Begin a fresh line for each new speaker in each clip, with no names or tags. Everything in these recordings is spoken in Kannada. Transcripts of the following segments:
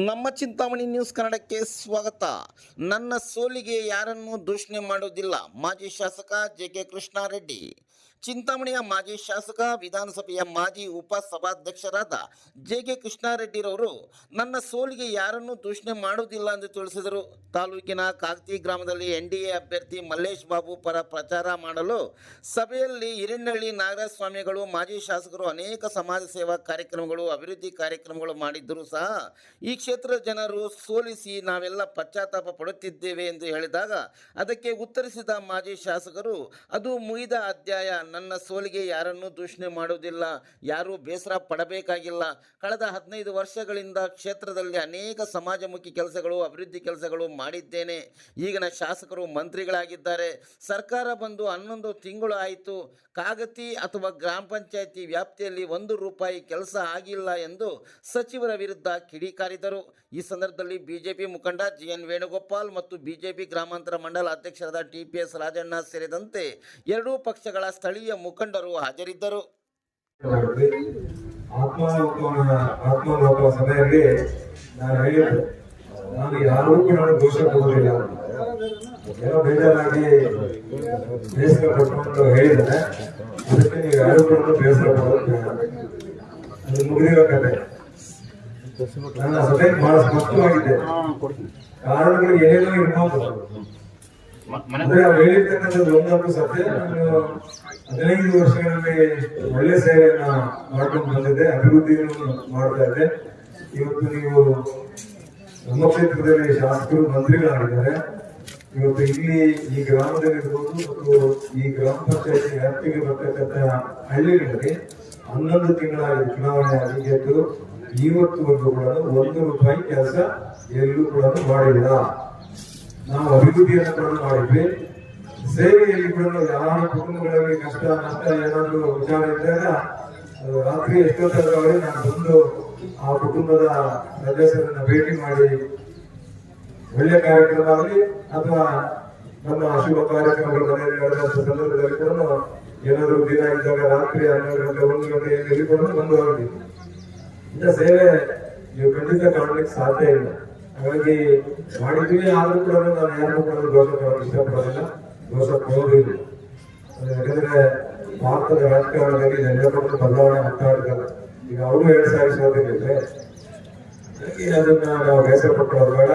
ನಮ್ಮ ಚಿಂತಾಮಣಿ ನ್ಯೂಸ್ ಕನ್ನಡಕ್ಕೆ ಸ್ವಾಗತ. ನನ್ನ ಸೋಲಿಗೆ ಯಾರನ್ನೂ ದೂಷಣೆ ಮಾಡೋದಿಲ್ಲ. ಮಾಜಿ ಶಾಸಕ ಜೆ.ಕೆ. ಕೃಷ್ಣಾರೆಡ್ಡಿ. ಚಿಂತಾಮಣಿಯ ಮಾಜಿ ಶಾಸಕ, ವಿಧಾನಸಭೆಯ ಮಾಜಿ ಉಪಸಭಾಧ್ಯಕ್ಷರಾದ ಜೆ.ಕೆ. ಕೃಷ್ಣಾರೆಡ್ಡಿರವರು ನನ್ನ ಸೋಲಿಗೆ ಯಾರನ್ನೂ ದೂಷಣೆ ಮಾಡುವುದಿಲ್ಲ ಎಂದು ತಿಳಿಸಿದರು. ತಾಲೂಕಿನ ಕಾಗತಿ ಗ್ರಾಮದಲ್ಲಿ ಎನ್ಡಿಎ ಅಭ್ಯರ್ಥಿ ಮಲ್ಲೇಶ್ ಬಾಬು ಪರ ಪ್ರಚಾರ ಮಾಡಲು ಸಭೆಯಲ್ಲಿ ಹಿರೇನಹಳ್ಳಿ ನಾಗರಾಜಸ್ವಾಮಿಗಳು, ಮಾಜಿ ಶಾಸಕರು ಅನೇಕ ಸಮಾಜ ಸೇವಾ ಕಾರ್ಯಕ್ರಮಗಳು, ಅಭಿವೃದ್ಧಿ ಕಾರ್ಯಕ್ರಮಗಳು ಮಾಡಿದ್ದರೂ ಸಹ ಈ ಕ್ಷೇತ್ರದ ಜನರು ಸೋಲಿಸಿ ನಾವೆಲ್ಲ ಪಶ್ಚಾತ್ತಾಪ ಪಡುತ್ತಿದ್ದೇವೆ ಎಂದು ಹೇಳಿದಾಗ ಅದಕ್ಕೆ ಉತ್ತರಿಸಿದ ಮಾಜಿ ಶಾಸಕರು, ಅದು ಮುಗಿದ ಅಧ್ಯಾಯ. ನನ್ನ ಸೋಲಿಗೆ ಯಾರನ್ನೂ ದೂಷಣೆ ಮಾಡುವುದಿಲ್ಲ. ಯಾರೂ ಬೇಸರ ಪಡಬೇಕಾಗಿಲ್ಲ. ಕಳೆದ 15 ವರ್ಷಗಳಿಂದ ಕ್ಷೇತ್ರದಲ್ಲಿ ಅನೇಕ ಸಮಾಜಮುಖಿ ಕೆಲಸಗಳು, ಅಭಿವೃದ್ಧಿ ಕೆಲಸಗಳು ಮಾಡಿದ್ದೇನೆ. ಈಗಿನ ಶಾಸಕರು ಮಂತ್ರಿಗಳಾಗಿದ್ದಾರೆ. ಸರ್ಕಾರ ಬಂದು 11 ತಿಂಗಳು ಆಯಿತು. ಕಾಗತಿ ಅಥವಾ ಗ್ರಾಮ ಪಂಚಾಯಿತಿ ವ್ಯಾಪ್ತಿಯಲ್ಲಿ 1 ರೂಪಾಯಿ ಕೆಲಸ ಆಗಿಲ್ಲ ಎಂದು ಸಚಿವರ ವಿರುದ್ಧ ಕಿಡಿಕಾರಿದರು. ಈ ಸಂದರ್ಭದಲ್ಲಿ ಬಿಜೆಪಿ ಮುಖಂಡ ಜಿ.ಎನ್. ವೇಣುಗೋಪಾಲ್ ಮತ್ತು ಬಿಜೆಪಿ ಗ್ರಾಮಾಂತರ ಮಂಡಲ ಅಧ್ಯಕ್ಷರಾದ ಟಿ.ಪಿ.ಎಸ್. ರಾಜಣ್ಣ ಸೇರಿದಂತೆ ಎರಡೂ ಪಕ್ಷಗಳ ಸ್ಥಳೀಯ ಮುಖಂಡರು ಹಾಜರಿದ್ದರು.
ಆತ್ಮಲೋಕ ಸಭೆಯಲ್ಲಿ ನಾನು ಯಾರೂ ಕೂಡ ದೋಷ ಕೊಡುವುದಿಲ್ಲ, ಏನೋ ಬೇಜಾರಾಗಿ ಬೇಸರ ಪಟ್ಟು ಹೇಳಿದರೆ ಅದಕ್ಕೆ ನೀವು ಯಾರು ಕೂಡ ಬೇಸರ ಪಡೋದು ಅದು ಮುಗಿದಿರೋ ಕತೆ. ನನ್ನ ಸಭೆ ಬಹಳ ಸ್ಪಷ್ಟವಾಗಿದೆ. ಕಾರಣಗಳು ಏನೇನೋ ಇರ್ಬೋದು, ಅಂದ್ರೆ ಅವ್ರು ಹೇಳಿರ್ತಕ್ಕಂಥದ್ದು ಒಂದೊಂದು ಸತ್ಯ. ನಾನು 15 ವರ್ಷಗಳಲ್ಲಿ ಒಳ್ಳೆ ಸೇವೆಯನ್ನ ಮಾಡ್ಕೊಂಡು ಬಂದಿದ್ದೆ, ಅಭಿವೃದ್ಧಿಯನ್ನು ಮಾಡ್ತಾ ಇದ್ದೆ. ಇವತ್ತು ನೀವು ನಮ್ಮ ಕ್ಷೇತ್ರದಲ್ಲಿ ಶಾಸಕರು, ಮಂತ್ರಿಗಳಾಗಿದ್ದಾರೆ. ಇವತ್ತು ಇಲ್ಲಿ ಈ ಗ್ರಾಮದಲ್ಲಿರ್ಬೋದು ಮತ್ತು ಈ ಗ್ರಾಮ ಪಂಚಾಯತಿ ವ್ಯಾಪ್ತಿಗೆ ಬರ್ತಕ್ಕಂಥ ಹಳ್ಳಿಗಳಲ್ಲಿ 11 ತಿಂಗಳಾಗಿ ಚುನಾವಣೆ ಆಗಿದ್ದು ಇವತ್ತುವರೆಗೂ ಕೂಡ 1 ರೂಪಾಯಿ ಕೆಲಸ ಎಲ್ಲೂ ಕೂಡ ಮಾಡಿಲ್ಲ. ನಾವು ಅಭಿವೃದ್ಧಿಯನ್ನು ಕೂಡ ಮಾಡಿದ್ವಿ. ಸೇವೆಯಲ್ಲಿ ಕೂಡ ಯಾರ ಕುಟುಂಬಗಳಲ್ಲಿ ಕಷ್ಟ ನಷ್ಟ ಏನಾದರೂ ವಿಚಾರ ಇದ್ದಾಗ ರಾತ್ರಿ ಎಷ್ಟೊತ್ತಾಗವರೆಗೆ ನಾನು ಬಂದು ಆ ಕುಟುಂಬದ ಸದಸ್ಯರನ್ನ ಭೇಟಿ ಮಾಡಿ ಒಳ್ಳೆ ಕಾರ್ಯಕ್ರಮ ಆಗಲಿ ಅಥವಾ ನಮ್ಮ ಶುಭ ಕಾರ್ಯಕ್ರಮಗಳು ಮನೆಯಲ್ಲಿ ನಡೆದ ಸಂದರ್ಭದಲ್ಲಿ ಕೂಡ ಏನಾದರೂ ದಿನ ಇದ್ದಾಗ ರಾತ್ರಿ 12 ಗಂಟೆ 1 ಗಂಟೆ ಕೂಡ ಬಂದು ಹೋಗಿ ಇಂಥ ಸೇವೆ ನೀವು ಖಂಡಿತ ಕಾಣಲಿಕ್ಕೆ ಸಾಧ್ಯ ಇಲ್ಲ. ಹಾಗಾಗಿ ಮಾಡಿದ್ವಿ. ಆದ್ರೂ ಕೂಡ ನಾನು ಯಾರು ಕೂಡ ದೋಷ ಕೊಡೋಕೆ ಇಷ್ಟಪಡೋದಿಲ್ಲ, ದೋಷ ಕೊಡೋದಿಲ್ಲ. ಯಾಕಂದ್ರೆ ಭಾರತದ ರಾಜಕಾರಣದಲ್ಲಿ ಜನಪದ ಬದಲಾವಣೆ ಆಗ್ತಾ ಇರ್ತಾರೆ. ಈಗ ಅವರು 2000 ಸೋತಿದ್ರೆ ಅದನ್ನ ನಾವು ಬೇಸರ ಪಟ್ಟೋದು ಬೇಡ.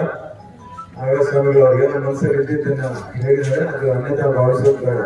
ನಾಗರಾಜಸ್ವಾಮಿಗಳು ಅವ್ರಿಗೇನೋ ಮನಸ್ಸಲ್ಲಿ ಇದ್ದಿದ್ದನ್ನ ಹೇಳಿದರೆ ಅದು ಅನ್ಯತಾ ಭಾವಿಸೋದು ಬೇಡ.